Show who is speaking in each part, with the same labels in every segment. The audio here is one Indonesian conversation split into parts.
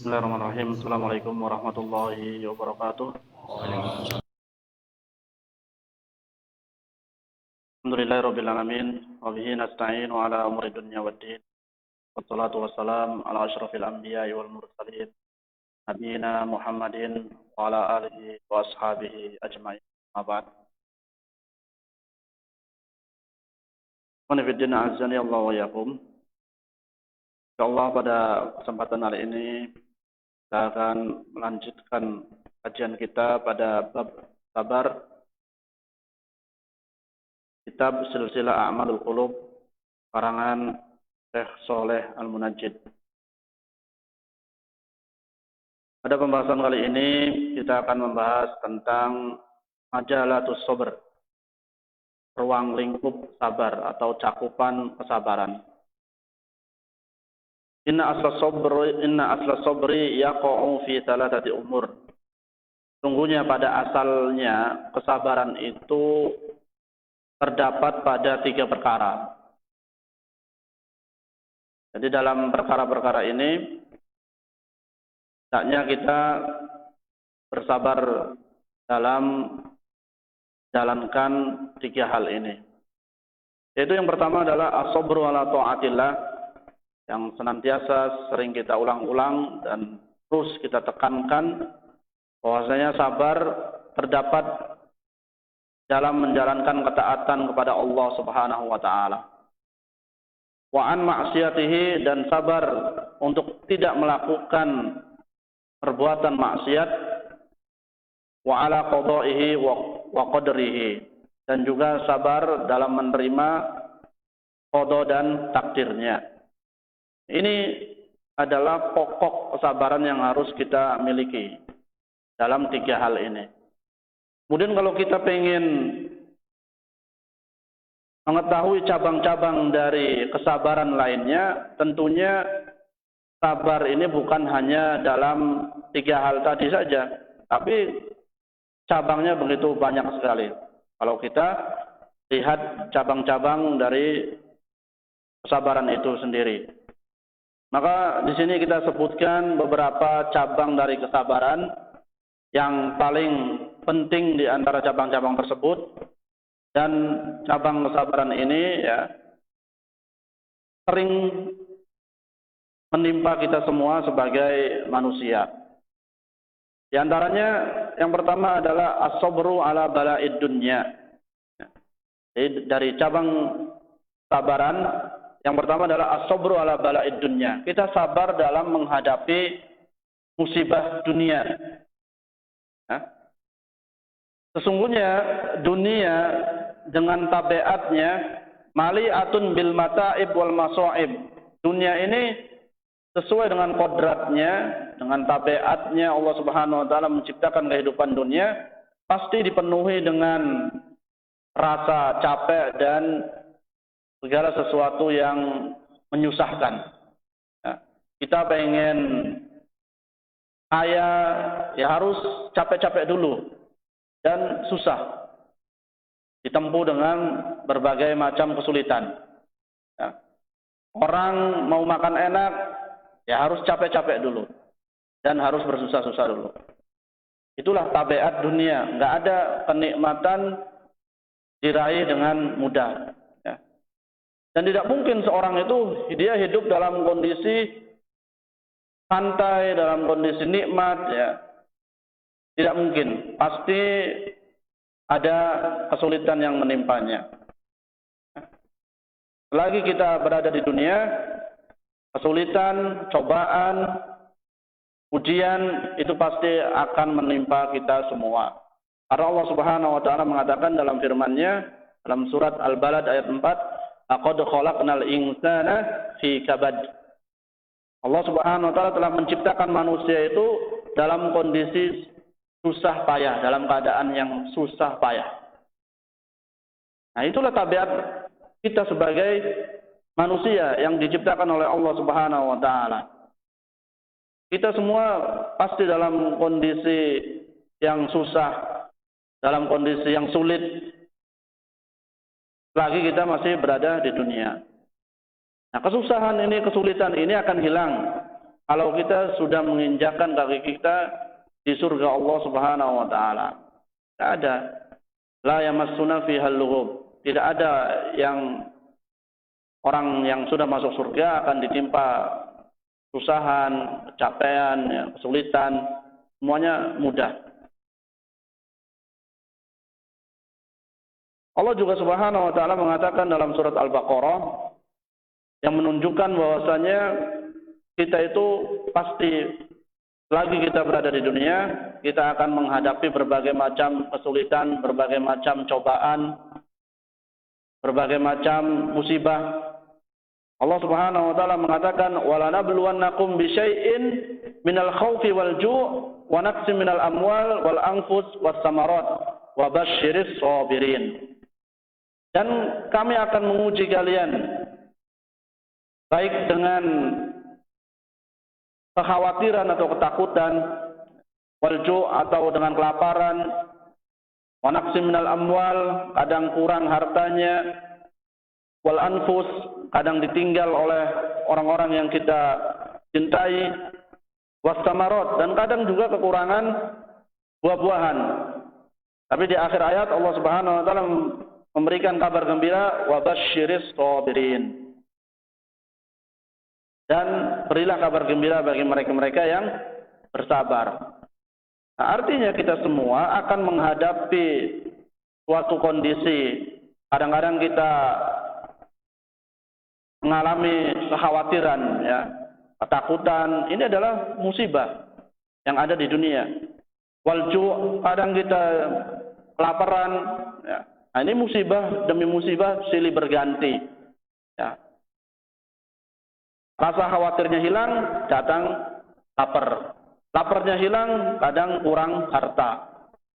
Speaker 1: Bismillahirrahmanirrahim. Assalamualaikum warahmatullahi wabarakatuh. Alhamdulillahirabbil alamin wa bihi nasta'inu ala umuri dunya waddin. Wassalatu wassalamu ala asyrafil anbiya'i wal mursalin nabiyina Muhammadin wa ala alihi wa ashabihi ajmain. Amma ba'd. Qanifiddin azani Allah wa yakum. Insyaallah pada kesempatan hari ini kita akan melanjutkan kajian kita pada bab sabar, kitab Silsilah A'malul Qulub karangan Syekh Shaleh Al-Munajjid. Pada pembahasan kali ini kita akan membahas tentang majalatus sabr, ruang lingkup sabar atau cakupan kesabaran. Inna asla sabri yaqa'u fi thalathati umur. Sungguhnya pada asalnya kesabaran itu terdapat pada 3 perkara. Jadi dalam perkara-perkara ini hendaknya kita bersabar dalam jalankan 3 hal ini. Yaitu yang pertama adalah as-sabru ala ta'atillah, yang senantiasa sering kita ulang-ulang dan terus kita tekankan bahwasanya sabar terdapat dalam menjalankan ketaatan kepada Allah Subhanahu wa taala. Wa an ma'siyatihi, dan sabar untuk tidak melakukan perbuatan maksiat. Wa ala qada'ihi wa qadrihi, dan juga sabar dalam menerima qada dan takdirnya. Ini adalah pokok kesabaran yang harus kita miliki dalam 3 hal ini. Kemudian kalau kita ingin mengetahui cabang-cabang dari kesabaran lainnya, tentunya sabar ini bukan hanya dalam 3 hal tadi saja, tapi cabangnya begitu banyak sekali. Kalau kita lihat cabang-cabang dari kesabaran itu sendiri. Maka di sini kita sebutkan beberapa cabang dari kesabaran yang paling penting di antara cabang-cabang tersebut, dan cabang kesabaran ini ya sering menimpa kita semua sebagai manusia. Di antaranya yang pertama adalah as-sabru ala bala'id dunya. Jadi dari cabang kesabaran yang pertama adalah as-sabru ala bala'id dunya. Kita sabar dalam menghadapi musibah dunia. Sesungguhnya dunia dengan tabiatnya mali'atun bil mata'ib wal masa'ib. Dunia ini sesuai dengan kodratnya, dengan tabiatnya Allah Subhanahu wa taala menciptakan kehidupan dunia, pasti dipenuhi dengan rasa capek dan segala sesuatu yang menyusahkan. Kita pengen kaya, ya harus capek-capek dulu dan susah, ditempuh dengan berbagai macam kesulitan. Orang mau makan enak, ya harus capek-capek dulu dan harus bersusah-susah dulu. Itulah tabiat dunia. Nggak ada kenikmatan diraih dengan mudah. Dan tidak mungkin seorang itu dia hidup dalam kondisi santai, dalam kondisi nikmat, ya. Tidak mungkin. Pasti ada kesulitan yang menimpanya. Selagi kita berada di dunia, kesulitan, cobaan, ujian itu pasti akan menimpa kita semua. Karena Allah Subhanahu wa taala mengatakan dalam firman-Nya dalam surat Al-Balad ayat 4, "Laqad khalaqnal insana fi kabad." Allah Subhanahu wa taala telah menciptakan manusia itu dalam kondisi susah payah, dalam keadaan yang susah payah. Nah, itulah tabiat kita sebagai manusia yang diciptakan oleh Allah Subhanahu wa taala. Kita semua pasti dalam kondisi yang susah, dalam kondisi yang sulit. Lagi kita masih berada di dunia. Nah, kesusahan ini, kesulitan ini akan hilang kalau kita sudah menginjakkan kaki kita di surga Allah Subhanahu wa taala. Tidak ada. La yamassuna fihal lughub. Tidak ada yang orang yang sudah masuk surga akan ditimpa kesusahan, capaian, ya, kesulitan, semuanya mudah. Allah juga Subhanahu wa taala mengatakan dalam surat Al-Baqarah yang menunjukkan bahwasanya kita itu pasti selagi kita berada di dunia, kita akan menghadapi berbagai macam kesulitan, berbagai macam cobaan, berbagai macam musibah. Allah Subhanahu wa taala mengatakan wala nabluwannakum bisyai'in minal khaufi wal ju' wa naqsin minal amwal wal anfus was samarat wa basyiris shabirin. Dan kami akan menguji kalian baik dengan kekhawatiran atau ketakutan, walju atau dengan kelaparan, wa naqsin minal amwal, kadang kurang hartanya, wal anfus, kadang ditinggal oleh orang-orang yang kita cintai, was samarot, dan kadang juga kekurangan buah-buahan. Tapi di akhir ayat Allah Subhanahu wa taala memberikan kabar gembira, wa basyiris shabirin. Dan berilah kabar gembira bagi mereka-mereka yang bersabar. Nah, artinya kita semua akan menghadapi suatu kondisi. Kadang-kadang kita mengalami kekhawatiran, ya, ketakutan. Ini adalah musibah yang ada di dunia. Walju, kadang kita kelaparan. Ya. Nah, ini musibah demi musibah silih berganti. Ya. Rasa khawatirnya hilang, datang lapar. Laparnya hilang, kadang kurang harta.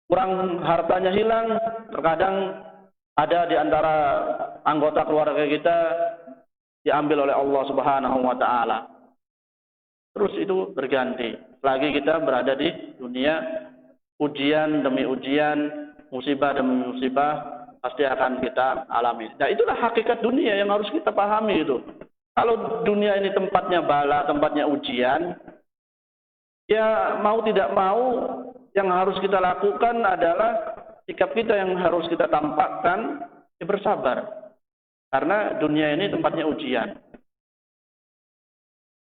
Speaker 1: Kurang hartanya hilang, terkadang ada di antara anggota keluarga kita diambil oleh Allah Subhanahu wa taala. Terus itu berganti. Selagi kita berada di dunia, ujian demi ujian, musibah demi musibah pasti akan kita alami. Nah, itulah hakikat dunia yang harus kita pahami itu. Kalau dunia ini tempatnya bala, tempatnya ujian, ya mau tidak mau yang harus kita lakukan adalah sikap kita yang harus kita tampakkan, ya bersabar. Karena dunia ini tempatnya ujian.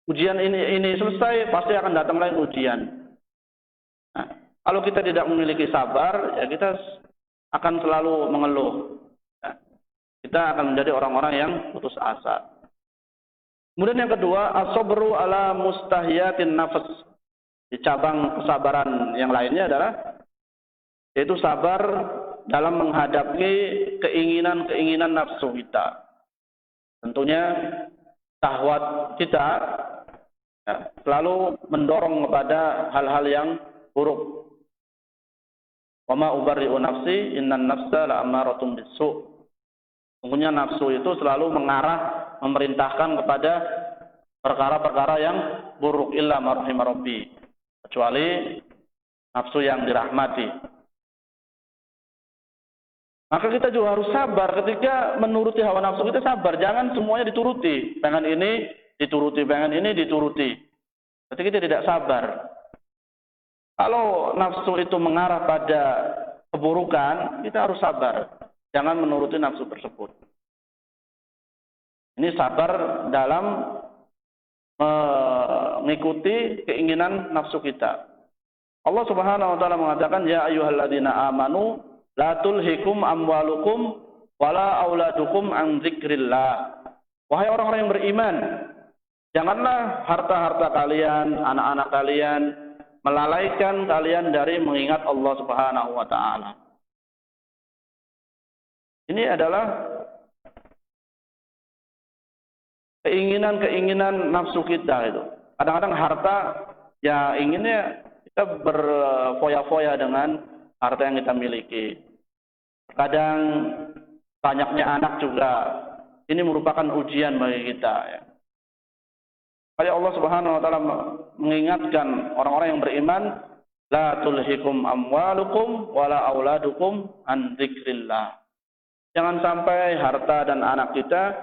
Speaker 1: Ujian ini selesai, pasti akan datang lagi ujian. Nah, kalau kita tidak memiliki sabar, ya kita akan selalu mengeluh. Nah, kita akan menjadi orang-orang yang putus asa. Kemudian yang kedua, as-sabru ala mustahiyatin nafs. Di cabang kesabaran yang lainnya adalah yaitu sabar dalam menghadapi keinginan-keinginan nafsu kita. Tentunya syahwat kita ya, selalu mendorong kepada hal-hal yang buruk. Wa ma ubarri'u nafsi innan nafsa la'ammaratun bis-su'. Sungguhnya nafsu itu selalu mengarah, memerintahkan kepada perkara-perkara yang buruk illa ma rahima rabbi, kecuali nafsu yang dirahmati. Maka kita juga harus sabar ketika menuruti hawa nafsu kita, sabar, jangan semuanya dituruti. Pengen ini dituruti, pengen ini dituruti. Berarti kita tidak sabar. Kalau nafsu itu mengarah pada keburukan, kita harus sabar. Jangan menuruti nafsu tersebut. Ini sabar dalam mengikuti keinginan nafsu kita. Allah Subhanahu wa taala mengatakan, ya ayyuhalladzina amanu la tulhikum amwalukum wala auladukum an dzikrillah. Wahai orang-orang yang beriman, janganlah harta-harta kalian, anak-anak kalian melalaikan kalian dari mengingat Allah Subhanahu wa taala. Ini adalah keinginan-keinginan nafsu kita itu. Kadang-kadang harta ya inginnya kita berfoya-foya dengan harta yang kita miliki. Kadang banyaknya anak juga ini merupakan ujian bagi kita ya. Kayak Allah Subhanahu wa taala mengingatkan orang-orang yang beriman, la tulhikum amwalukum wala auladukum an dzikrillah. Jangan sampai harta dan anak kita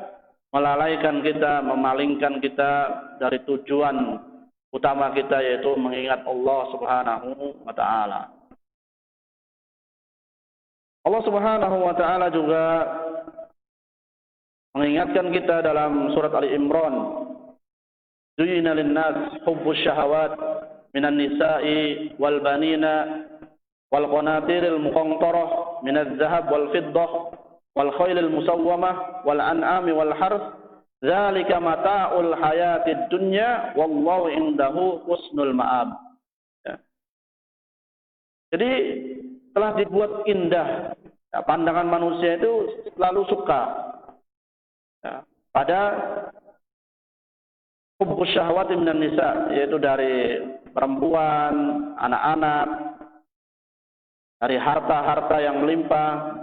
Speaker 1: melalaikan kita, memalingkan kita dari tujuan utama kita yaitu mengingat Allah Subhanahu wa taala. Allah Subhanahu wa taala juga mengingatkan kita dalam surat Ali Imran, "Zuyyina lin-nas hubbus syahawat minan nisa'i wal banina wal qanatiril muqantarah minaz zahab wal fiddah wal khailil musawwamah wal an'ami wal harth dzalika mata'ul hayatid dunya wallahu indahu husnul ma'ab." Ya. Jadi telah dibuat indah. Ya, pandangan manusia itu selalu suka ya, pada hubbus syahwati minan nisa, yaitu dari perempuan, anak-anak, dari harta-harta yang melimpah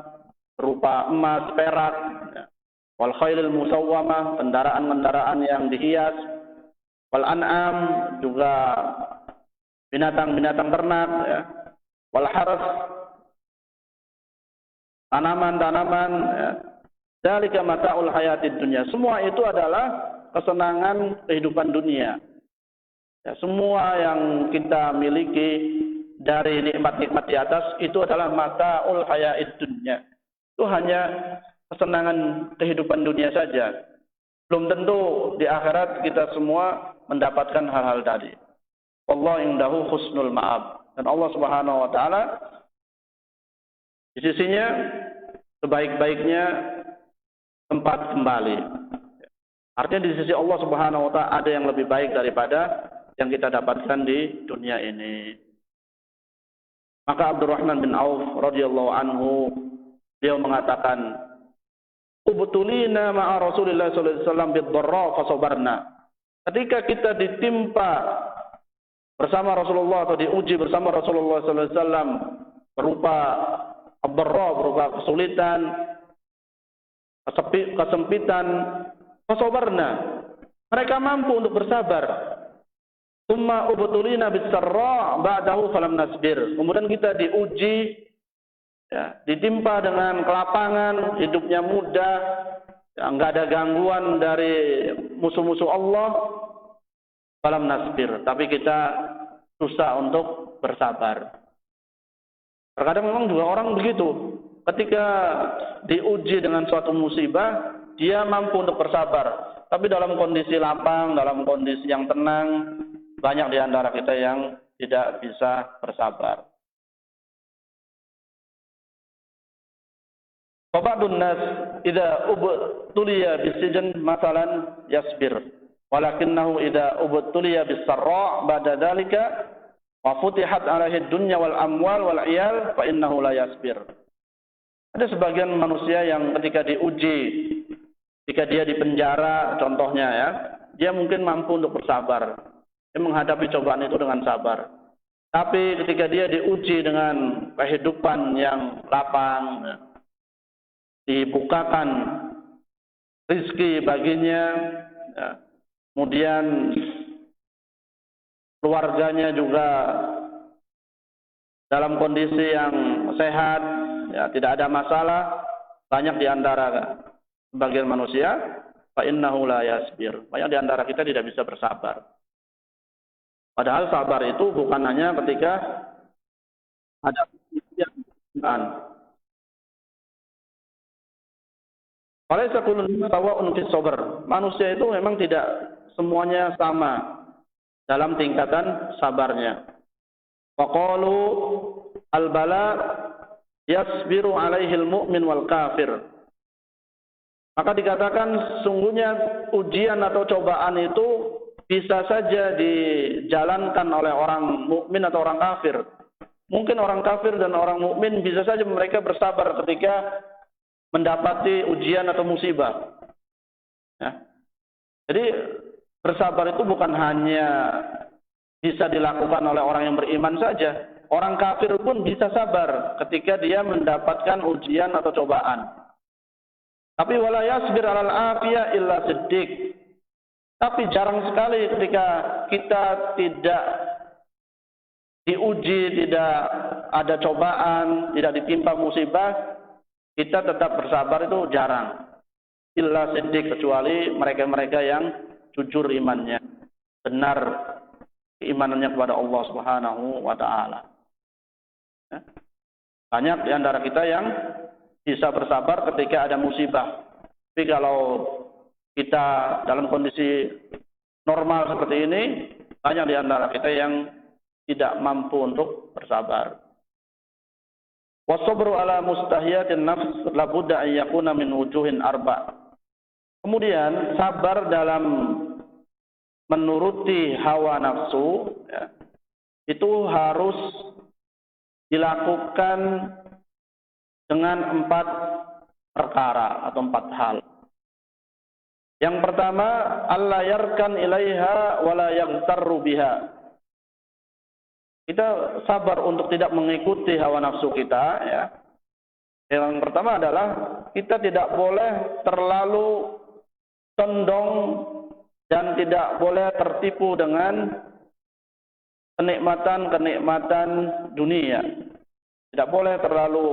Speaker 1: berupa emas, perak, ya. Wal khailil musawwamah, kendaraan-kendaraan yang dihias, wal an'am, juga binatang-binatang ternak, ya. Wal harth, tanaman-tanaman, ya. Dzalika mata'ul hayatid dunya. Semua itu adalah kesenangan kehidupan dunia. Ya, semua yang kita miliki dari nikmat-nikmat di atas itu adalah mata'ul hayatid dunya. Itu hanya kesenangan kehidupan dunia saja. Belum tentu di akhirat kita semua mendapatkan hal-hal tadi. Allah indahu husnul ma'ab. Dan Allah Subhanahu wa taala di sisinya sebaik-baiknya tempat kembali. Artinya di sisi Allah Subhanahu wa taala ada yang lebih baik daripada yang kita dapatkan di dunia ini. Maka Abdurrahman bin Auf radhiyallahu anhu beliau mengatakan, "Ubtulina ma'a Rasulillah sallallahu alaihi wasallam bid-dharra fa sabarna." Ketika kita ditimpa bersama Rasulullah atau diuji bersama Rasulullah sallallahu alaihi wasallam berupa ad-dharra, berupa kesulitan, kesempitan, fasabarna, mereka mampu untuk bersabar. Tsumma ubtulina bis-sarra ba'dahu falam nasbir. Kemudian kita diuji, ya, ditimpa dengan kelapangan, hidupnya mudah, ya, enggak ada gangguan dari musuh-musuh Allah, falam nasbir, tapi kita susah untuk bersabar. Terkadang memang juga orang begitu. Ketika diuji dengan suatu musibah, dia mampu untuk bersabar. Tapi dalam kondisi lapang, dalam kondisi yang tenang, banyak di antara kita yang tidak bisa bersabar. Fabadun nas idza ubtuliya bisijan masalan yasbir, walakinahu idza ubtuliya bisarra ba'da dzalika wa futihat alaihi dunya wal amwal wal iyal fa innahu la yasbir. Ada sebagian manusia yang ketika diuji, ketika dia di penjara contohnya ya, dia mungkin mampu untuk bersabar. Dia menghadapi cobaan itu dengan sabar. Tapi ketika dia diuji dengan kehidupan yang lapang, dibukakan rizki baginya, ya, kemudian keluarganya juga dalam kondisi yang sehat, ya, tidak ada masalah, banyak di antara sebagian manusia, fa innahu la yasbir. Banyak di antara kita tidak bisa bersabar. Padahal sabar itu bukan hanya ketika ada kesulitan. Walaysa kullun sawa'un fis sabr. Manusia itu memang tidak semuanya sama dalam tingkatan sabarnya. Faqalu al-bala yasbiru alaihi al-mu'min wal kafir. Maka dikatakan sungguhnya ujian atau cobaan itu bisa saja dijalankan oleh orang mukmin atau orang kafir. Mungkin orang kafir dan orang mukmin bisa saja mereka bersabar ketika mendapati ujian atau musibah. Ya. Jadi bersabar itu bukan hanya bisa dilakukan oleh orang yang beriman saja. Orang kafir pun bisa sabar ketika dia mendapatkan ujian atau cobaan. Tapi wala yasbir 'alal afiyah illa siddiq. Tapi jarang sekali ketika kita tidak diuji, tidak ada cobaan, tidak ditimpa musibah, kita tetap bersabar itu jarang. Illa siddiq, kecuali mereka-mereka yang jujur imannya, benar keimanannya kepada Allah Subhanahu wa taala. Ya. Banyak di antara kita yang bisa bersabar ketika ada musibah. Tapi kalau kita dalam kondisi normal seperti ini, banyak di antara kita yang tidak mampu untuk bersabar. Wasabru ala mustahiyatin nafs labudda an yakuna min wujuhin arba. Kemudian sabar dalam menuruti hawa nafsu, ya, itu harus dilakukan dengan 4 perkara atau 4 hal. Yang pertama, alla yarkan ilaiha wala yaghtarru biha. Kita sabar untuk tidak mengikuti hawa nafsu kita, ya. Yang pertama adalah kita tidak boleh terlalu condong dan tidak boleh tertipu dengan kenikmatan-kenikmatan dunia. Tidak boleh terlalu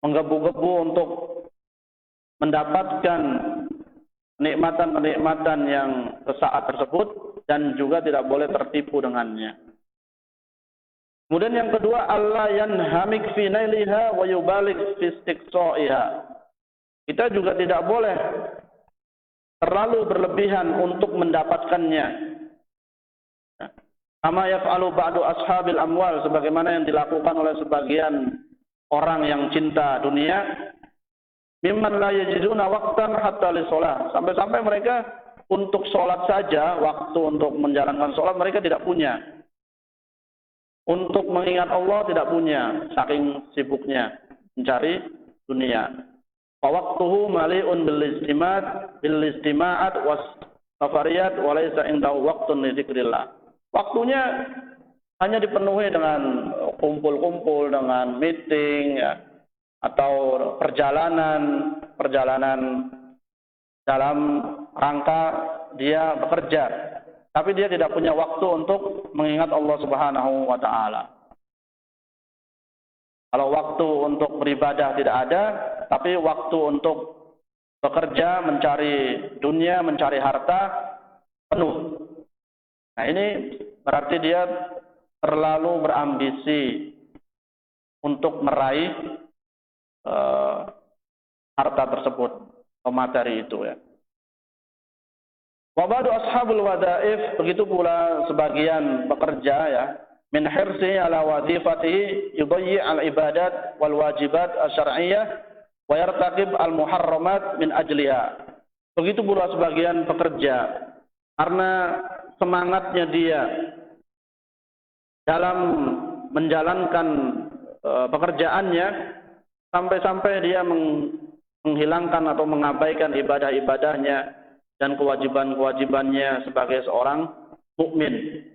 Speaker 1: menggebu-gebu untuk mendapatkan kenikmatan-kenikmatan yang sesaat tersebut dan juga tidak boleh tertipu dengannya. Kemudian yang kedua, Allah yanhamik fi nailiha wa yubalik fi istiqsa'iha. Kita juga tidak boleh terlalu berlebihan untuk mendapatkannya. Kama yaf'alu ba'du ashabil amwal, sebagaimana yang dilakukan oleh sebagian orang yang cinta dunia, mimman la yajiduna waqtan hatta li shalah. Sampai-sampai mereka untuk sholat saja, waktu untuk menjalankan sholat mereka tidak punya. Untuk mengingat Allah tidak punya, saking sibuknya mencari dunia. Waqtuhu mali'un bil istima'at was safariyat wa laysa indahu waqtun li dzikrillah. Waktunya hanya dipenuhi dengan kumpul-kumpul, dengan meeting, ya, atau perjalanan dalam rangka dia bekerja. Tapi dia tidak punya waktu untuk mengingat Allah Subhanahu wa taala. Kalau waktu untuk beribadah tidak ada, tapi waktu untuk bekerja, mencari dunia, mencari harta penuh. Nah, ini berarti dia terlalu berambisi untuk meraih harta tersebut atau materi itu, ya. Wa ba'du ashabul wada'if, begitu pula sebagian pekerja, ya, min hirsi ala wadifatihi yudayyi al ibadat wal wajibat asy-syar'iyyah wa yartaqib al muharramat min ajliha. Begitu pula sebagian pekerja karena semangatnya dia dalam menjalankan pekerjaannya sampai-sampai dia menghilangkan atau mengabaikan ibadah-ibadahnya dan kewajiban-kewajibannya sebagai seorang mukmin.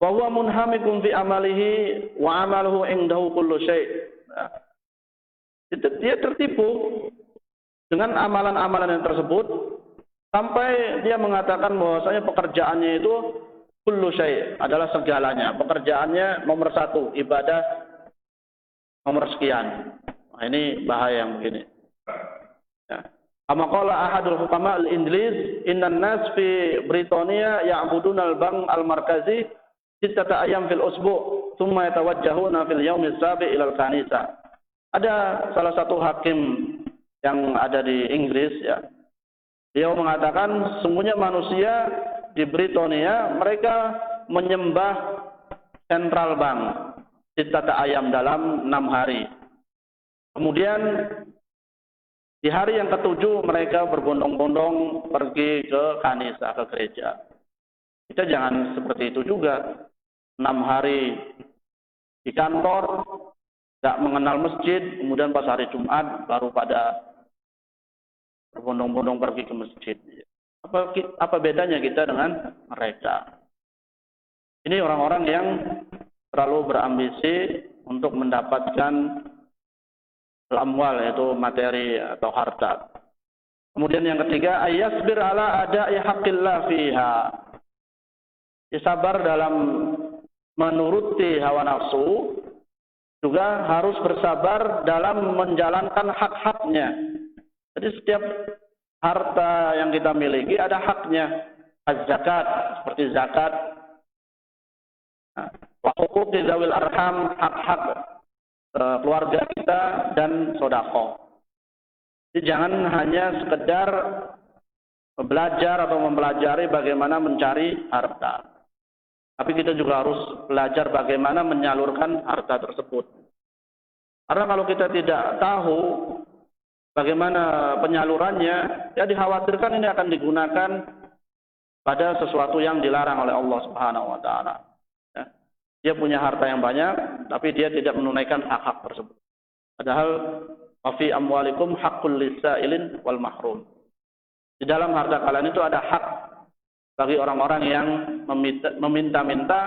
Speaker 1: Wa huwa munhamikun fi amalihi wa amaluhu indahu kullu syai'. Dia tertipu dengan amalan-amalan yang tersebut sampai dia mengatakan bahwasanya pekerjaannya itu kullu syai', adalah segalanya. Pekerjaannya nomor 1, ibadah nomor sekian. Nah, ini bahaya yang begini. Ya. Kama qala ahadul hukama al-Inggris, innan nas fi Britania ya'buduna al-bank al-markazi sittata ayyam fil usbu' thumma yatawajjahuna fil yaumil sabi' ila al-kanisa. Ada salah satu hakim yang ada di Inggris, ya. Dia mengatakan sungguhnya manusia di Britania mereka menyembah Central Bank sittata ayyam dalam 6 hari. Kemudian di hari yang ke-7 mereka berbondong-bondong pergi ke kanisa, ke gereja. Kita jangan seperti itu juga. 6 hari di kantor, tidak mengenal masjid, kemudian pas hari Jumat baru pada berbondong-bondong pergi ke masjid. Apa bedanya kita dengan mereka? Ini orang-orang yang terlalu berambisi untuk mendapatkan al-amwal, yaitu materi atau harta. Kemudian yang ketiga, ayasbir ala ada'i haqqillah fiha. Sabar dalam menuruti hawa nafsu, juga harus bersabar dalam menjalankan hak-haknya. Jadi setiap harta yang kita miliki ada haknya. Az-zakat, seperti zakat, huquqi dzawil arham, hak-hak keluarga kita dan sedekah. Jadi jangan hanya sekedar belajar atau mempelajari bagaimana mencari harta. Tapi kita juga harus belajar bagaimana menyalurkan harta tersebut. Karena kalau kita tidak tahu bagaimana penyalurannya, ya dikhawatirkan ini akan digunakan pada sesuatu yang dilarang oleh Allah Subhanahu wa taala. Ya. Dia punya harta yang banyak, tapi dia tidak menunaikan hak-hak tersebut. Padahal wa fi amwalikum haqqul lis-sa'ilin wal mahrum. Di dalam harta kalian itu ada hak bagi orang-orang yang meminta-minta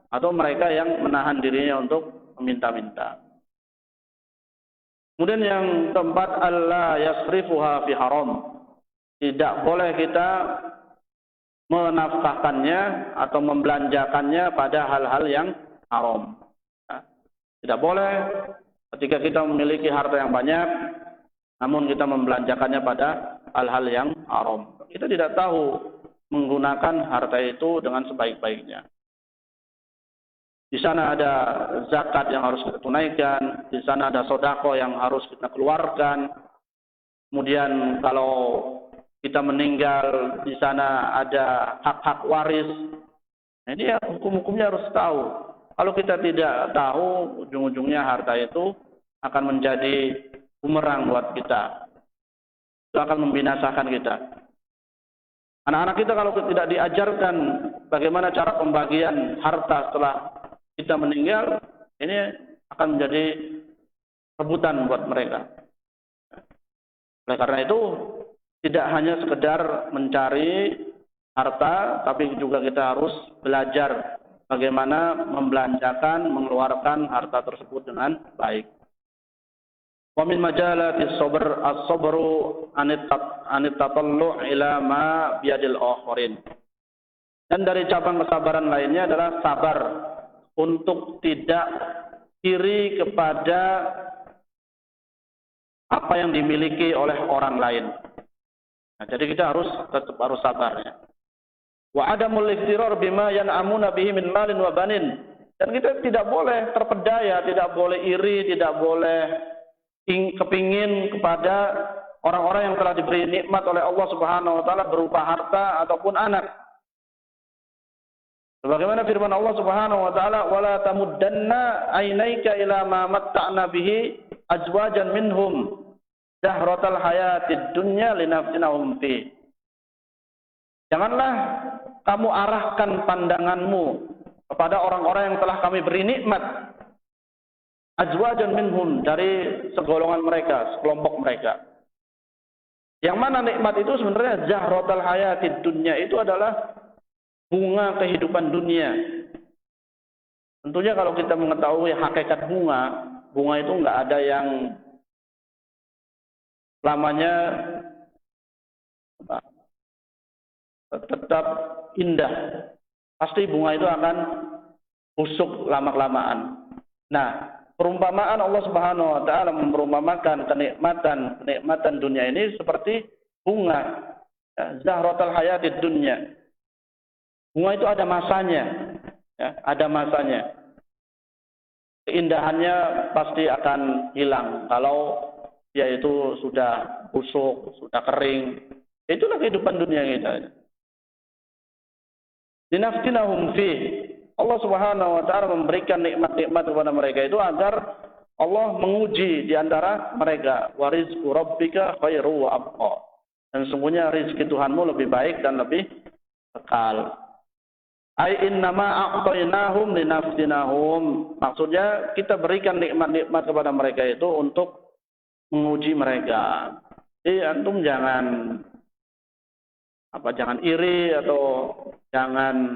Speaker 1: atau mereka yang menahan dirinya untuk meminta-minta. Kemudian yang keempat, alla yasrifuha fi haram. Tidak boleh kita menafkahkannya atau membelanjakannya pada hal-hal yang haram. Tidak boleh ketika kita memiliki harta yang banyak, namun kita membelanjakannya pada hal-hal yang haram. Kita tidak tahu menggunakan harta itu dengan sebaik-baiknya. Di sana ada zakat yang harus kita tunaikan, di sana ada sedekah yang harus kita keluarkan. Kemudian kalau kita meninggal, di sana ada hak-hak waris. Nah, ini ya, hukum-hukumnya harus tahu. Kalau kita tidak tahu, ujung-ujungnya harta itu akan menjadi bumerang buat kita. Itu akan membinasakan kita. Anak-anak kita kalau tidak diajarkan bagaimana cara pembagian harta setelah kita meninggal, ini akan menjadi rebutan buat mereka. Oleh karena itu, tidak hanya sekedar mencari harta, tapi juga kita harus belajar bagaimana membelanjakan, mengeluarkan harta tersebut dengan baik. Wa min majalati sabr as-sabru anit tatallu' ila ma biyadil akharin. Dan dari cabang kesabaran lainnya adalah sabar untuk tidak iri kepada apa yang dimiliki oleh orang lain. Nah, jadi kita tetap harus sabar ya. Wa adamul iktirar bima yan'amuna bihi min malin wa banin. Dan kita tidak boleh terpedaya, tidak boleh iri, tidak boleh kepingin kepada orang-orang yang telah diberi nikmat oleh Allah Subhanahu wa taala berupa harta ataupun anak. Sebagaimana firman Allah Subhanahu wa taala, "Wala tamuddanna 'ainaika ila ma matta'na bihi azwajan minhum zahratal hayatid dunya linaftinahum fi." Janganlah kamu arahkan pandanganmu kepada orang-orang yang telah kami beri nikmat, azwajan minhum, dari segolongan mereka, sekelompok mereka. Yang mana nikmat itu sebenarnya zahratal hayatid dunya, itu adalah bunga kehidupan dunia. Tentunya kalau kita mengetahui hakikat bunga itu enggak ada yang lamanya tetap indah. Pasti bunga itu akan busuk lama-kelamaan. Nah, perumpamaan Allah Subhanahu wa taala memperumpamakan kenikmatan dunia ini seperti bunga, zahratul hayatid dunya. Bunga itu ada masanya, ya, ada masanya. Keindahannya pasti akan hilang kalau dia itu sudah busuk, sudah kering. Itulah kehidupan dunia kita. Linaftinahum fi. Allah Subhanahu wa taala memberikan nikmat-nikmat kepada mereka itu agar Allah menguji di antara mereka. Wa rizqu rabbika khairu wa abqa. Dan sesungguhnya rezeki Tuhanmu lebih baik dan lebih kekal. Ai innama a'tainahum linaftinahum. Maksudnya kita berikan nikmat-nikmat kepada mereka itu untuk menguji mereka. Jadi antum jangan iri atau jangan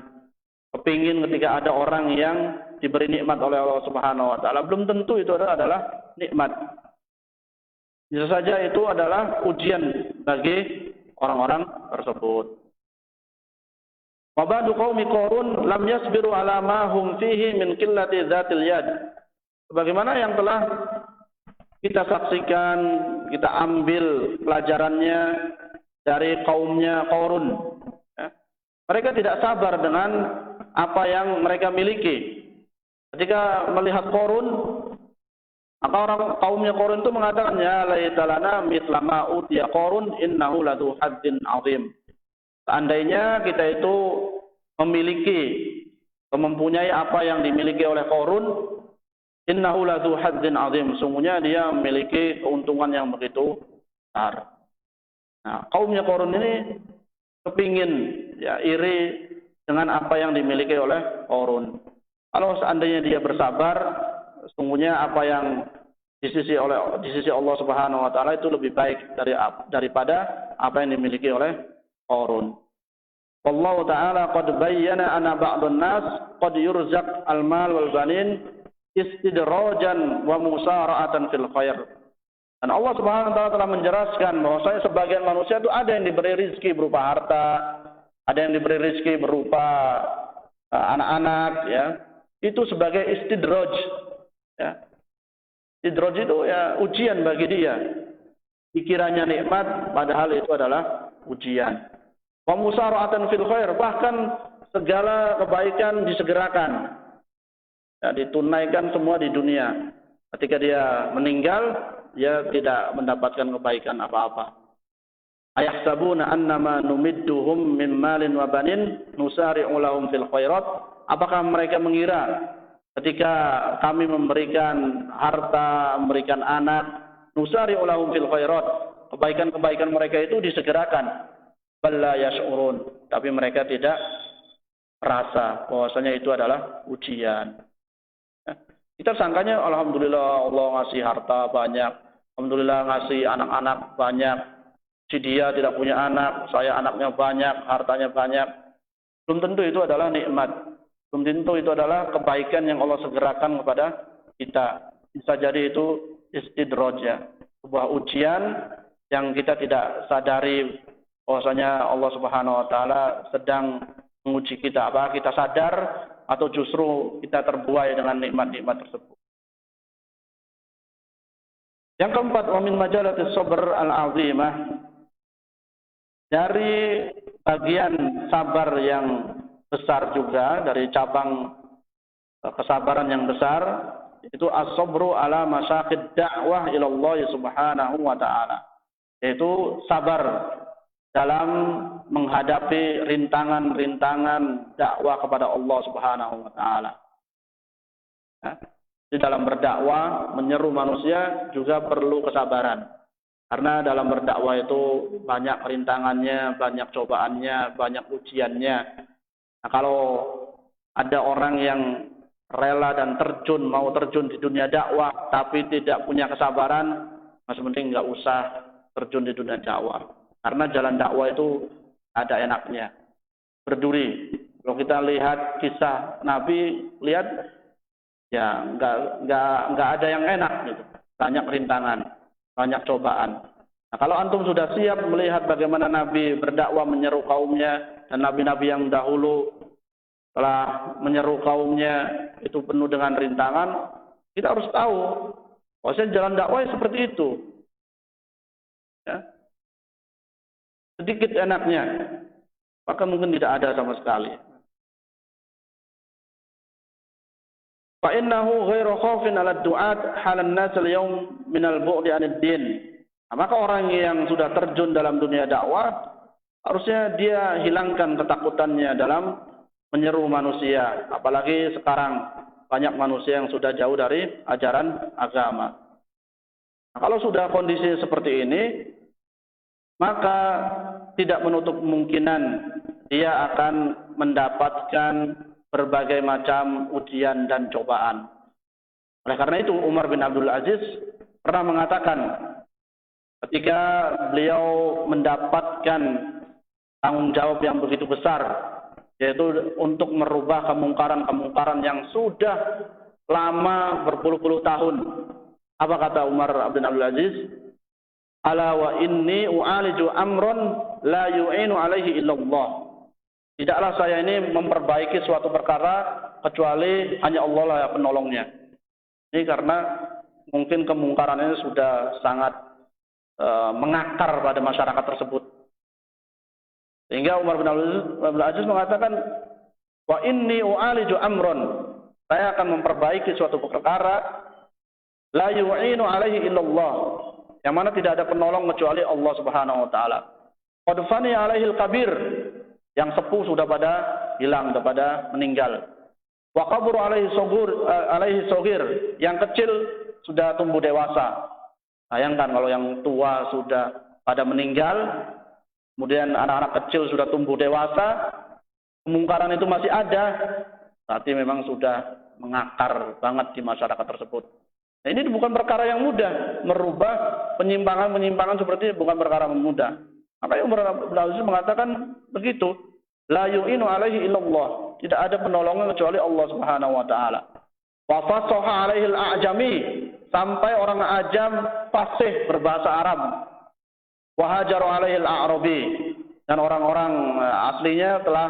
Speaker 1: kepingin ketika ada orang yang diberi nikmat oleh Allah Subhanahu wa taala. Belum tentu itu adalah nikmat. Bisa saja itu adalah ujian bagi orang-orang tersebut. Wa ba'du qaumi Qarun lam yasbiru ala ma hum fihi min qillati dzatil yad. Sebagaimana yang telah kita saksikan, kita ambil pelajarannya dari kaumnya Qarun. Ya. Mereka tidak sabar dengan apa yang mereka miliki. Ketika melihat Qarun, maka orang kaumnya Qarun itu mengatakan, ya laitalana mithla ma utiya Qarun innahu ladu haddin azim. Seandainya kita itu memiliki, mempunyai apa yang dimiliki oleh Qarun, innahu ladu haddin azim. Sungguhnya dia memiliki keuntungan yang begitu besar. Nah, kaumnya Qarun ini kepingin, ya, iri dengan apa yang dimiliki oleh Qarun. Kalau seandainya dia bersabar, sungguhnya apa yang di sisi Allah Subhanahu wa taala itu lebih baik daripada apa yang dimiliki oleh Qarun. Wallahu taala qad bayyana anna ba'dhan nas qad yurzaq al-mal wal banin istidrajan wa musara'atan fil khair. Dan Allah Subhanahu wa taala telah menjelaskan bahwa sebagian manusia itu ada yang diberi rezeki berupa harta, ada yang diberi rezeki berupa anak-anak, ya. Itu sebagai istidraj, ya. Istidraj itu ya ujian bagi dia. Dikiranya nikmat padahal itu adalah ujian. Wa musara'atan fil khair, bahkan segala kebaikan disegerakan. Ya, ditunaikan semua di dunia. Ketika dia meninggal, dia tidak mendapatkan kebaikan apa-apa. Ayahsabuna annama numidduhum min malin wa banin nusari'u lahum fil khairat. Apakah mereka mengira ketika kami memberikan harta, memberikan anak, nusari'u lahum fil khairat, kebaikan-kebaikan mereka itu disegerakan. Balla yash'urun, tapi mereka tidak merasa bahwasanya itu adalah ujian. Kita sangkanya alhamdulillah Allah ngasih harta banyak, alhamdulillah ngasih anak-anak banyak. Si dia tidak punya anak, saya anaknya banyak, hartanya banyak. Belum tentu itu adalah nikmat. Belum tentu itu adalah kebaikan yang Allah segerakan kepada kita. Bisa jadi itu istidraj, ya, sebuah ujian yang kita tidak sadari bahwasanya Allah Subhanahu wa taala sedang menguji kita. Apa kita sadar atau justru kita terbuai dengan nikmat-nikmat tersebut. Yang keempat, wa min majalatis sabr al-azimah, dari bagian sabar yang besar juga, dari cabang kesabaran yang besar, itu as-sabru ala masyaqid da'wah ila Allah Subhanahu wa taala, yaitu sabar dalam menghadapi rintangan-rintangan dakwah kepada Allah Subhanahu wa taala. Ya, di dalam berdakwah, menyeru manusia juga perlu kesabaran. Karena dalam berdakwah itu banyak rintangannya, banyak cobaannya, banyak ujiannya. Nah, kalau ada orang yang rela dan mau terjun di dunia dakwah tapi tidak punya kesabaran, mas mending nggak usah terjun di dunia dakwah. Karena jalan dakwah itu ada enaknya, berduri. Kalau kita lihat kisah Nabi, lihat ya nggak ada yang enak gitu. Banyak rintangan, banyak cobaan. Nah, kalau antum sudah siap melihat bagaimana Nabi berdakwah menyeru kaumnya, dan nabi-nabi yang dahulu telah menyeru kaumnya itu penuh dengan rintangan, kita harus tahu bahwasanya jalan dakwah seperti itu. Ya. Sedikit enaknya, maka mungkin tidak ada sama sekali. Fa innahu ghairu khaufin 'ala du'at halan nas al-yawm min al-bu'd 'anid din. Maka orang yang sudah terjun dalam dunia dakwah, harusnya dia hilangkan ketakutannya dalam menyeru manusia. Apalagi sekarang banyak manusia yang sudah jauh dari ajaran agama. Nah, kalau sudah kondisi seperti ini, maka tidak menutup kemungkinan dia akan mendapatkan berbagai macam ujian dan cobaan. Oleh karena itu Umar bin Abdul Aziz pernah mengatakan, ketika beliau mendapatkan tanggung jawab yang begitu besar, yaitu untuk merubah kemungkaran-kemungkaran yang sudah lama berpuluh-puluh tahun. Apa kata Umar bin Abdul Aziz? Ala wa inni u'aliju amron la yu'inu alaihi illallah. Tidaklah saya ini memperbaiki suatu perkara kecuali hanya Allah lah penolongnya. Ini karena mungkin kemungkaran ini sudah sangat mengakar pada masyarakat tersebut. Sehingga Umar bin Abdul Aziz mengatakan, wa inni u'aliju amron. saya akan memperbaiki suatu perkara la yu'inu alaihi illallah, yang mana tidak ada penolong kecuali Allah Subhanahu wa taala. Qad fani alaihil kabir, yang sepuh sudah pada hilang, sudah pada meninggal. Wa qabru alaihi sogir, yang kecil sudah tumbuh dewasa. Bayangkan kalau yang tua sudah pada meninggal, kemudian anak-anak kecil sudah tumbuh dewasa, kemungkaran itu masih ada, berarti memang sudah mengakar banget di masyarakat tersebut. Nah, ini bukan perkara yang mudah, merubah penyimpangan-penyimpangan seperti ini bukan perkara yang mudah. Makanya Umar bin Abdul Aziz mengatakan begitu, la yu'inu alaihi illallah, tidak ada penolongan kecuali Allah Subhanahu wa taala. Wa fasaha alaihi al-a'jami, sampai orang ajam fasih berbahasa Arab. Wa hajaru alaihi al-a'rabi, dan orang-orang aslinya telah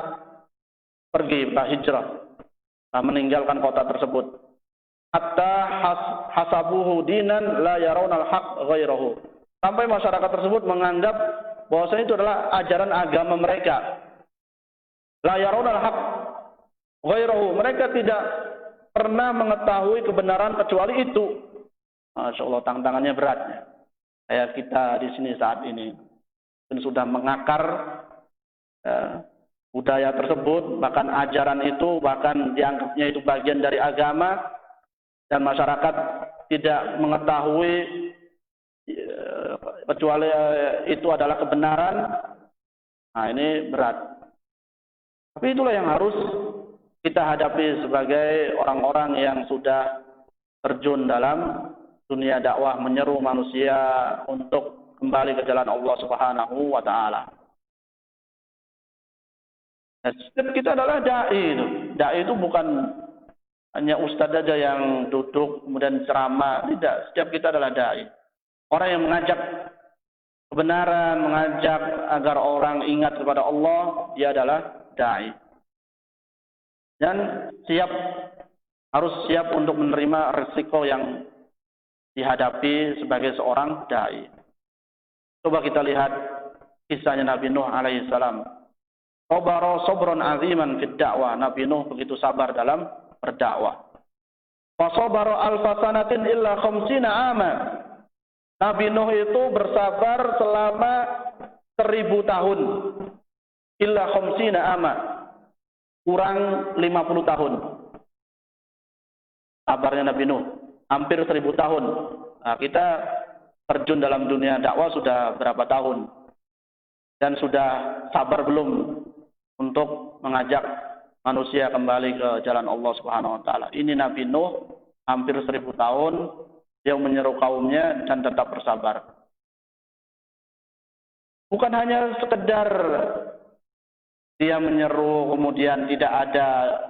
Speaker 1: pergi hijrah, meninggalkan kota tersebut. Hatta hasabuhu dinan la yarawna al-haq ghairahu, sampai masyarakat tersebut menganggap bahwasanya itu adalah ajaran agama mereka. La yarawna al-haq ghairahu, mereka tidak pernah mengetahui kebenaran kecuali itu. Masya Allah, tantangannya berat. Kayak kita di sini saat ini dan sudah mengakar budaya tersebut, bahkan ajaran itu bahkan dianggapnya itu bagian dari agama, dan masyarakat tidak mengetahui kecuali itu adalah kebenaran. Nah, ini berat. Tapi itulah yang harus kita hadapi sebagai orang-orang yang sudah terjun dalam dunia dakwah, menyeru manusia untuk kembali ke jalan Allah Subhanahu wa taala. Nah, setiap kita adalah dai itu. Dai itu bukan hanya ustadz saja yang duduk kemudian ceramah, tidak. Setiap kita adalah dai. Orang yang mengajak kebenaran, mengajak agar orang ingat kepada Allah, dia adalah dai. Dan harus siap untuk menerima risiko yang dihadapi sebagai seorang dai. Coba kita lihat kisahnya Nabi Nuh alaihi salam. Sabara sabran aziman fid dakwah. Nabi Nuh begitu sabar dalam berdakwah. Fa sabara alfa sanatin illa khamsina ama. Nabi Nuh itu bersabar selama 1000 tahun. Illa khamsina ama. Kurang 50 tahun. Sabarnya Nabi Nuh hampir 1000 tahun. Nah, kita terjun dalam dunia dakwah sudah berapa tahun? Dan sudah sabar belum untuk mengajak manusia kembali ke jalan Allah Subhanahu wa taala? Ini Nabi Nuh hampir 1000 tahun dia menyeru kaumnya dan tetap bersabar. Bukan hanya sekedar dia menyeru kemudian tidak ada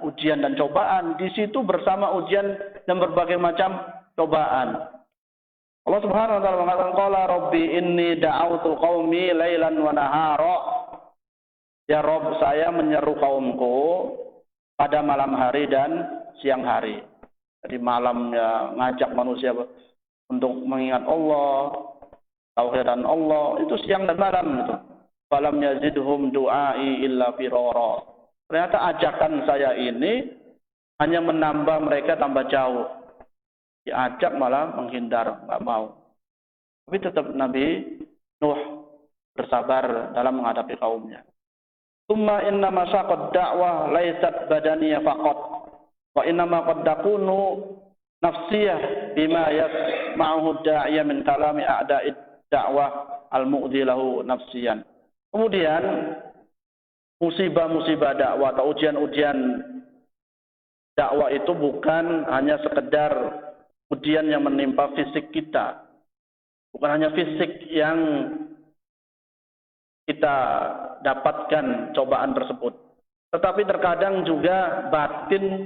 Speaker 1: ujian dan cobaan, di situ bersama ujian dan berbagai macam cobaan. Allah Subhanahu wa taala mengatakan, qala rabbi inni da'autu qaumi lailan wa nahara. Ya Rabb, saya menyeru kaumku pada malam hari dan siang hari. Jadi malamnya ngajak manusia untuk mengingat Allah, tauhidan Allah, itu siang dan malam itu. Falam yazidhum du'ai illa firara. Ternyata ajakan saya ini hanya menambah mereka tambah jauh. Diajak malah menghindar, enggak mau. Tapi tetap Nabi Nuh bersabar dalam menghadapi kaumnya. Tsumma inna masaqad da'wah laysat badaniyah faqat. Wa inna ma qad takunu nafsiyah bima yasma'uhu da'iyah min kalami a'da'id da'wah al-mu'dhi lahu nafsiyan. Kemudian musibah-musibah dakwah atau ujian-ujian dakwah itu bukan hanya sekedar ujian yang menimpa fisik kita. Bukan hanya fisik yang kita dapatkan cobaan tersebut. Tetapi terkadang juga batin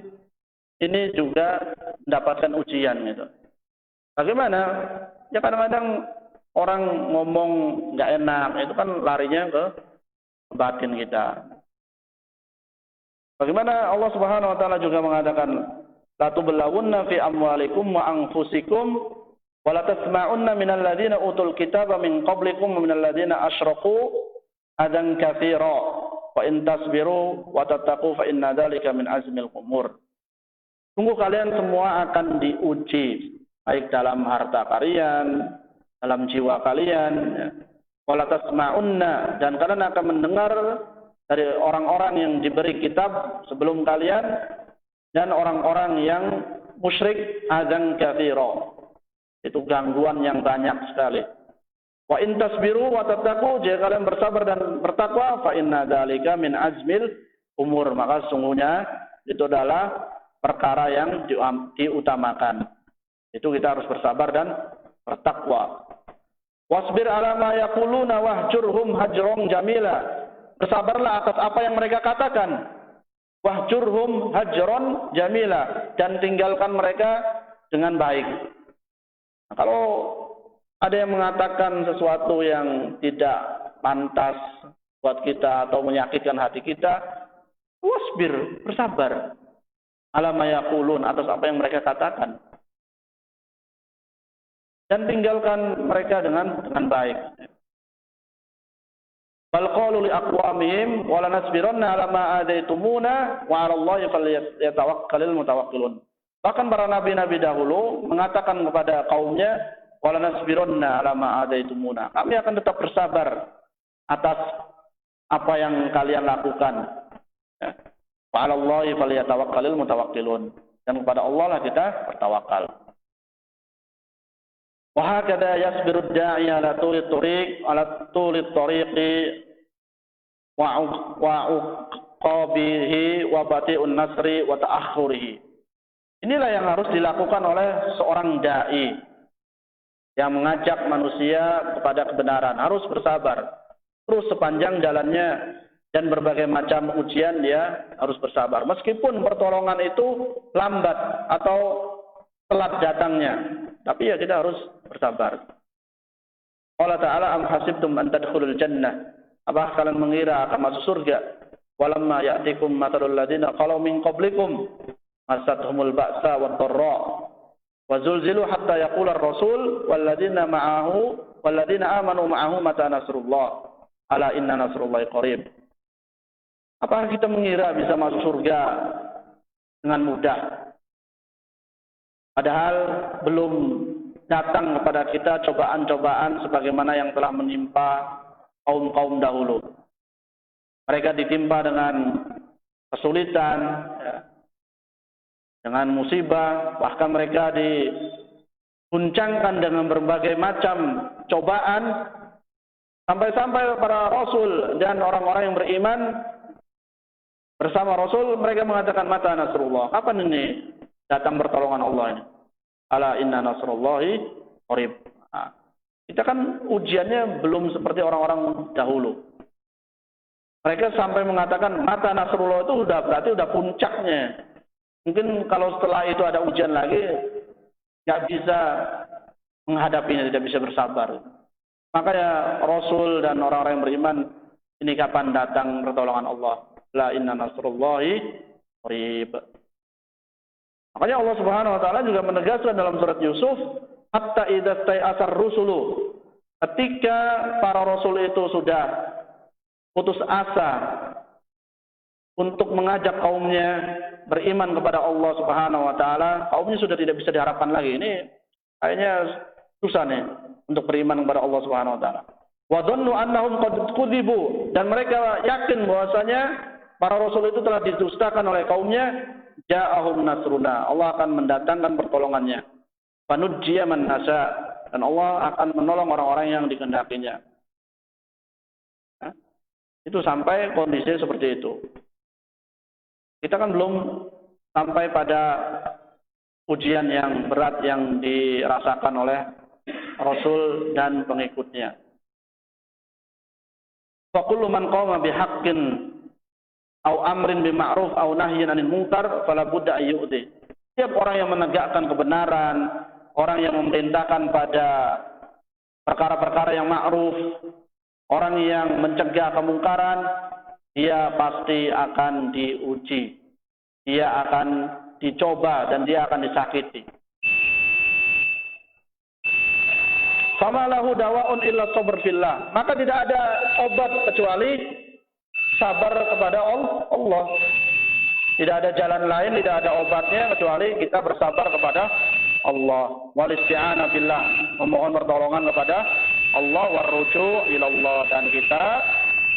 Speaker 1: ini juga mendapatkan ujian gitu. Bagaimana? Ya kadang-kadang orang ngomong nggak enak, itu kan larinya ke batin kita. Bagaimana Allah Subhanahu wa taala juga mengatakan, la tublawunna fi amwalikum wa anfusikum wa la tasma'unna minal ladzina utul kitaba min qablikum wa minal ladzina asyraku adan katsira wa in tasbiru wa tattaqu fa inna dzalika min azmil umur. Sungguh kalian semua akan diuji, baik dalam harta kalian, dalam jiwa kalian. Wala tasma'unna, dan kalian akan mendengar dari orang-orang yang diberi kitab sebelum kalian dan orang-orang yang musyrik adzan katsira. Itu gangguan yang banyak sekali. Wa in tasbiru wa tattaqu, jika kalian bersabar dan bertakwa, fa inna dzalika min azmil umur, maka sungguhnya itu adalah perkara yang diutamakan. Itu kita harus bersabar dan bertakwa. Wasbir ala ma yaquluna wahjurhum hajran jamila. Bersabarlah atas apa yang mereka katakan. Wahjurhum hajran jamila, dan tinggalkan mereka dengan baik. Nah, kalau ada yang mengatakan sesuatu yang tidak pantas buat kita atau menyakitkan hati kita, wasbir, bersabar. Ala ma yaqulun, atas apa yang mereka katakan. Dan tinggalkan mereka dengan baik. Bal qalu li aqwamihim wa lanasbiranna ala ma adaitumuna wa 'ala Allahi falyatawakkalul mutawakkilun. Bahkan para nabi-nabi dahulu mengatakan kepada kaumnya, wa lanasbiranna ala ma adaitumuna. Kami akan tetap bersabar atas apa yang kalian lakukan. Ya. Wa 'ala Allahi falyatawakkalul mutawakkilun. Dan kepada Allah lah kita bertawakal. Wa hakadha yasbiru ad-da'i ala tuli tariqi wa uqabihi wa bati'un nasri wa ta'akhkhurihi. Inilah yang harus dilakukan oleh seorang dai yang mengajak manusia kepada kebenaran, harus bersabar terus sepanjang jalannya, dan berbagai macam ujian dia harus bersabar. Meskipun pertolongan itu lambat atau telat datangnya, tapi ya kita harus bersabar. Allah Ta'ala, am hasibtum an tadkhulul jannah, apakah kalian mengira akan masuk surga? Walamma ya'tikum mathalul ladzina qalu min qablikum masathumul ba'sa wad dharra wa zulzilu hatta yaqula ar-rasul wal ladzina amanu ma'ahu mata nasrullah ala inna nasrullahi qarib. Apakah kita mengira bisa masuk surga dengan mudah? Padahal belum datang kepada kita cobaan-cobaan sebagaimana yang telah menimpa kaum-kaum dahulu. Mereka ditimpa dengan kesulitan, ya, dengan musibah, bahkan mereka diguncangkan dengan berbagai macam cobaan, sampai-sampai para rasul dan orang-orang yang beriman bersama rasul, mereka mengatakan, mata nasrullah, kapan ini datang pertolongan Allah ini? Ala inna nasrullahi qarib. Nah, kita kan ujiannya belum seperti orang-orang dahulu. Mereka sampai mengatakan mata nasrullah itu berarti udah puncaknya. Mungkin kalau setelah itu ada ujian lagi, nggak bisa menghadapinya, tidak bisa bersabar. Makanya Rasul dan orang-orang yang beriman, ini kapan datang pertolongan Allah? La inna nasrullahi qarib. Makanya Allah Subhanahu wa taala juga menegaskan dalam surat Yusuf, hatta idza stai'asar rusulu, ketika para rasul itu sudah putus asa untuk mengajak kaumnya beriman kepada Allah Subhanahu wa taala, kaumnya sudah tidak bisa diharapkan lagi. Ini kayaknya susah nih untuk beriman kepada Allah Subhanahu wa taala. Wa dhannu annahum qad kudzibu, dan mereka yakin bahwasanya para rasul itu telah didustakan oleh kaumnya. Ja'ahum nasruna, Allah akan mendatangkan pertolongannya. Fanujjiya man nasya, dan Allah akan menolong orang-orang yang dikehendakinya. Nah, itu sampai kondisi seperti itu. Kita kan belum sampai pada ujian yang berat yang dirasakan oleh Rasul dan pengikutnya. Fa kullu man qama bihaqqin au amrin bil ma'ruf au nahyin 'anil munkar fala budda ayyu'ti. Setiap orang yang menegakkan kebenaran, orang yang memerintahkan pada perkara-perkara yang ma'ruf, orang yang mencegah kemungkaran, dia pasti akan diuji. Dia akan dicoba dan dia akan disakiti. Fama lahu dawa'un illa sabr fillah. Maka tidak ada obat kecuali sabar kepada Allah. Tidak ada jalan lain, tidak ada obatnya kecuali kita bersabar kepada Allah. Wal isti'anah billah, memohon pertolongan kepada Allah, warruju ilallah, dan kita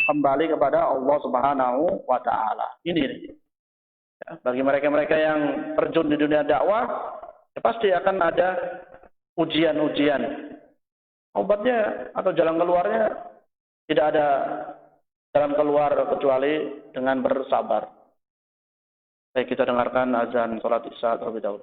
Speaker 1: kembali kepada Allah Subhanahu wa taala. Ini ya, bagi mereka-mereka yang terjun di dunia dakwah, ya pasti akan ada ujian-ujian. Obatnya atau jalan keluarnya tidak ada jalan keluar kecuali dengan bersabar. Baik, kita dengarkan azan salat Isya terlebih dahulu.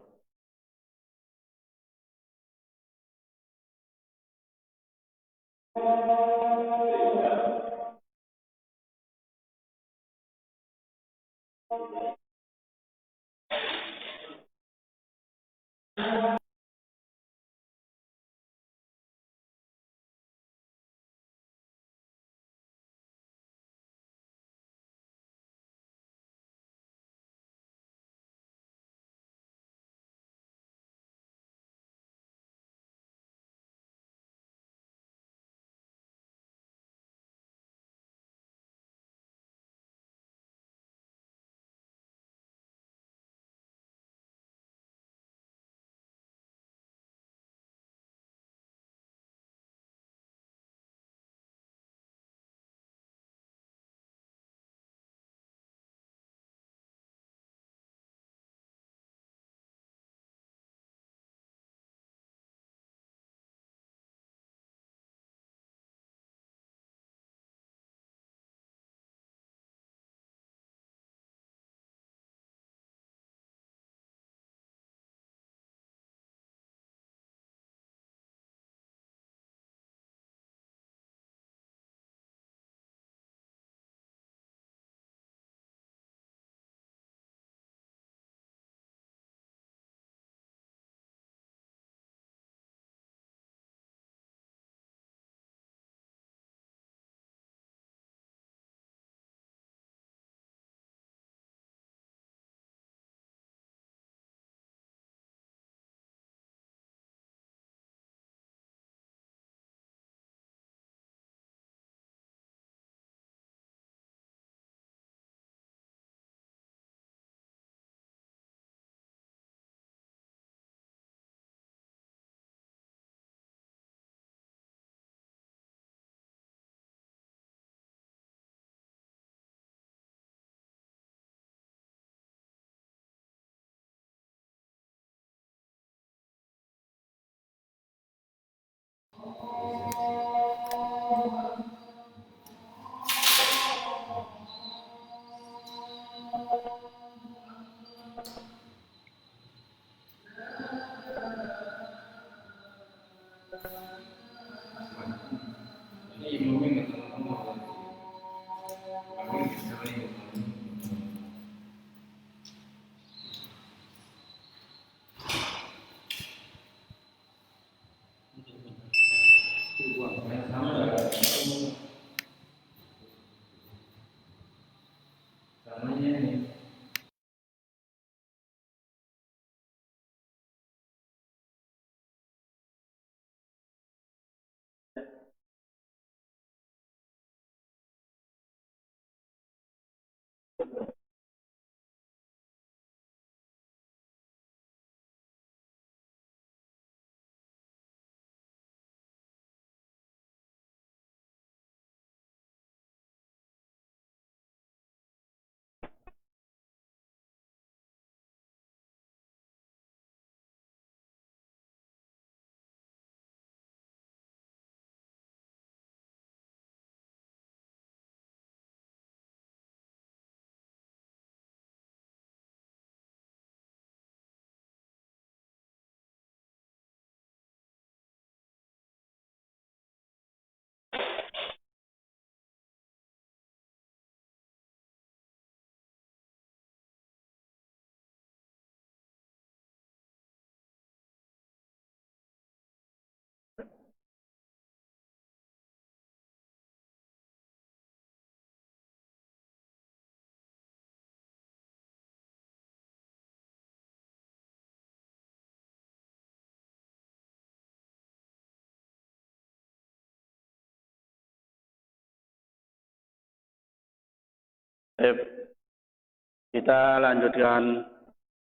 Speaker 1: Kita lanjutkan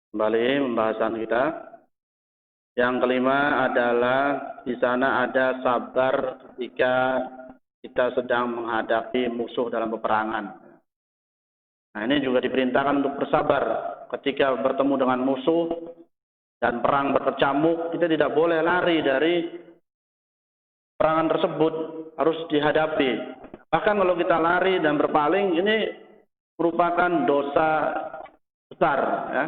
Speaker 1: kembali pembahasan kita. Yang kelima adalah di sana ada sabar ketika kita sedang menghadapi musuh dalam peperangan. Nah, ini juga diperintahkan untuk bersabar ketika bertemu dengan musuh dan perang berkecamuk. Kita tidak boleh lari dari perangan tersebut, harus dihadapi. Bahkan kalau kita lari dan berpaling, ini merupakan dosa besar, ya.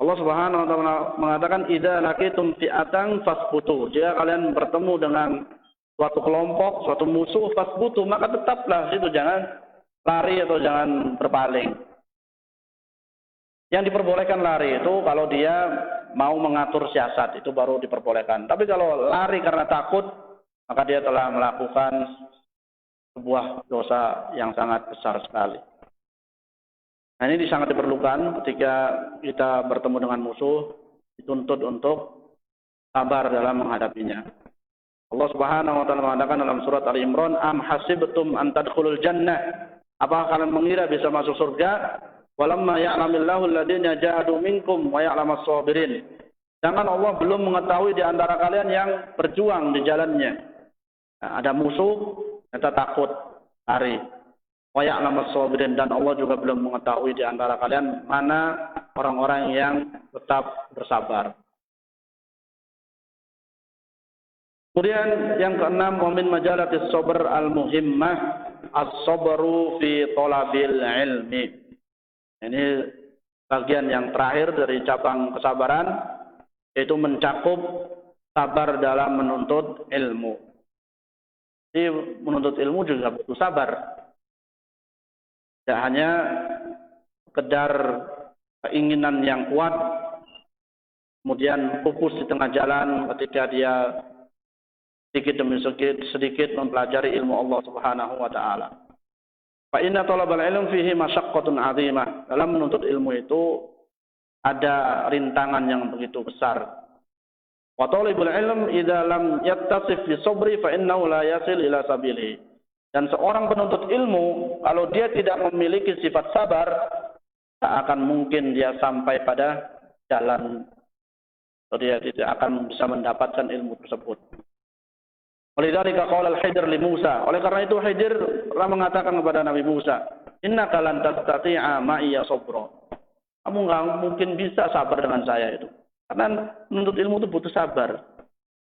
Speaker 1: Allah Subhanahu wa taala mengatakan idza laqitum fi'atan fasbutu. Jika kalian bertemu dengan suatu kelompok, suatu musuh, fasbutu, maka tetaplah situ, jangan lari atau jangan berpaling. Yang diperbolehkan lari itu kalau dia mau mengatur siasat, itu baru diperbolehkan. Tapi kalau lari karena takut, maka dia telah melakukan sebuah dosa yang sangat besar sekali. Nah, ini sangat diperlukan ketika kita bertemu dengan musuh, dituntut untuk sabar dalam menghadapinya. Allah Subhanahu wa taala mengatakan dalam surat Ali Imran, "Am hasibtum an tadkhulul jannah?" Apakah kalian mengira bisa masuk surga? Walamma ya'lamillahu alladziina jahadu minkum wa ya'lamas shabirin. Sedangkan Allah belum mengetahui di antara kalian yang berjuang di jalannya. Nah, ada musuh, kita takut lari. Wa ya'lamas shabirin, dan Allah juga belum mengetahui di antara kalian mana orang-orang yang tetap bersabar. Kemudian yang keenam, min majalatis sabr al-muhimmah as-sabru fi talabil ilmi. Ini bagian yang terakhir dari cabang kesabaran, yaitu mencakup sabar dalam menuntut ilmu. Jadi menuntut ilmu juga butuh sabar. Tidak hanya sekedar keinginan yang kuat, kemudian pupus di tengah jalan ketika dia sedikit demi sedikit mempelajari ilmu Allah Subhanahu wa taala. Fa inna talabal ilm fihi masyaqqatun 'azimah. Dalam menuntut ilmu itu ada rintangan yang begitu besar. Wa talibul ilm idza lam yattasif bi sabri fa innahu la yasil ila sabilihi. Dan seorang penuntut ilmu, kalau dia tidak memiliki sifat sabar, tak akan mungkin dia sampai pada jalan, atau dia tidak akan bisa mendapatkan ilmu tersebut. Walidzalika qala al-Hijr li Musa. Oleh karena itu Hijr telah mengatakan kepada Nabi Musa, "Innaka lan tastati'a ma'iya sabra." Kamu enggak mungkin bisa sabar dengan saya itu. Karena menuntut ilmu itu butuh sabar.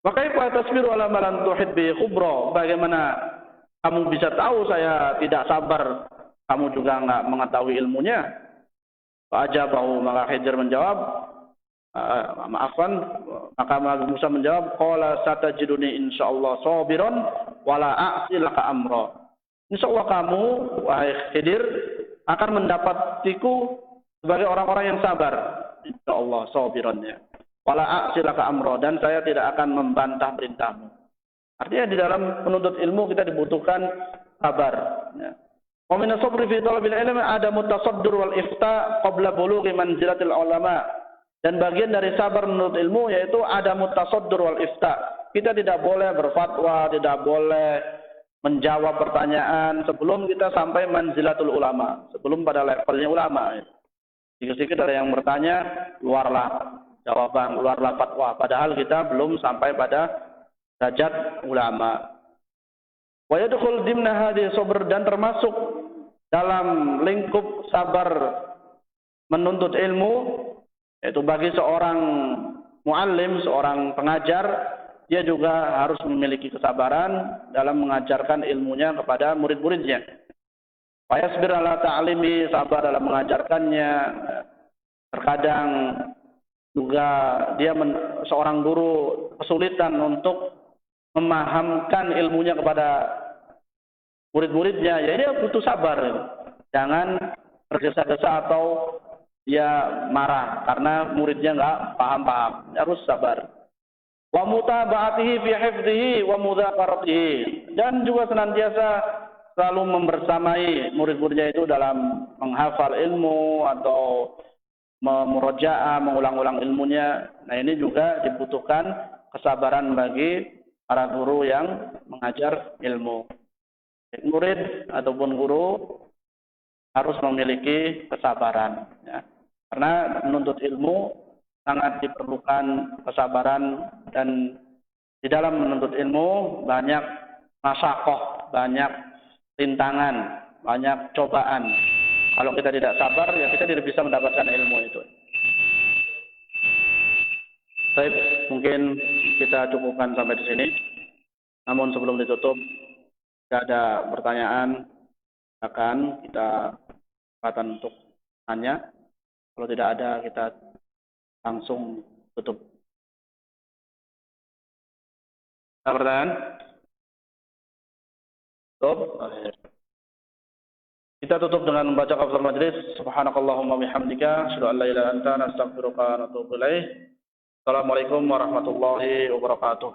Speaker 1: Wa kaifa tasbiru ala ma lam tuhid bi khubra? Bagaimana kamu bisa tahu saya tidak sabar, kamu juga enggak mengetahui ilmunya? Fa ajabahu, maka Hijr menjawab, maka Nabi Musa menjawab, qala satajiduni insyaallah sabiran wala a'si laka amra. Insyaallah kamu wahai Khidir akan mendapatiku sebagai orang-orang yang sabar, insyaallah sabirannya. Wala a'si laka amra, dan saya tidak akan membantah perintahmu. Artinya di dalam menuntut ilmu kita dibutuhkan sabar, ya. Wa min as-sabri fi talabil ilmi adamu tasaddur wal ifta qabla bulughi manzilatil ulama. Dan bagian dari sabar menuntut ilmu yaitu adamu tasaddur wal ifta. Kita tidak boleh berfatwa, tidak boleh menjawab pertanyaan sebelum kita sampai manzilatul ulama, sebelum pada levelnya ulama. Sedikit-sedikit ada yang bertanya, keluarlah jawaban, keluarlah fatwa, padahal kita belum sampai pada derajat ulama. Wa yadkhul dimna hadhihi sabr, dan termasuk dalam lingkup sabar menuntut ilmu, yaitu bagi seorang muallim, seorang pengajar, dia juga harus memiliki kesabaran dalam mengajarkan ilmunya kepada murid-muridnya. Wa yasbir ala ta'limi, sabar dalam mengajarkannya. Terkadang juga dia seorang guru kesulitan untuk memahamkan ilmunya kepada murid-muridnya, ya dia butuh sabar. Jangan tergesa-gesa atau dia marah karena muridnya enggak paham-paham. Harus sabar. Wa mutaba'atihi fi hifdhihi wa mudzakaratihi, dan juga senantiasa selalu membersamai murid-muridnya itu dalam menghafal ilmu atau memurajaah, mengulang-ulang ilmunya. Nah, ini juga dibutuhkan kesabaran bagi para guru yang mengajar ilmu. Murid ataupun guru harus memiliki kesabaran. Ya. Karena menuntut ilmu sangat diperlukan kesabaran, dan di dalam menuntut ilmu banyak masyakoh, banyak rintangan, banyak cobaan. Kalau kita tidak sabar, ya kita tidak bisa mendapatkan ilmu itu. Baik, mungkin kita cukupkan sampai di sini. Namun sebelum ditutup, jika ada pertanyaan, akan kita kesempatan untuk tanya. Kalau tidak ada, kita langsung tutup. Ada pertanyaan? Tutup. Kita tutup dengan membaca kafaratul majlis. Subhanakallahumma bihamdika, asyhadu an la ilaha illa anta, astaghfiruka wa atubu ilaik. Assalamualaikum warahmatullahi wabarakatuh.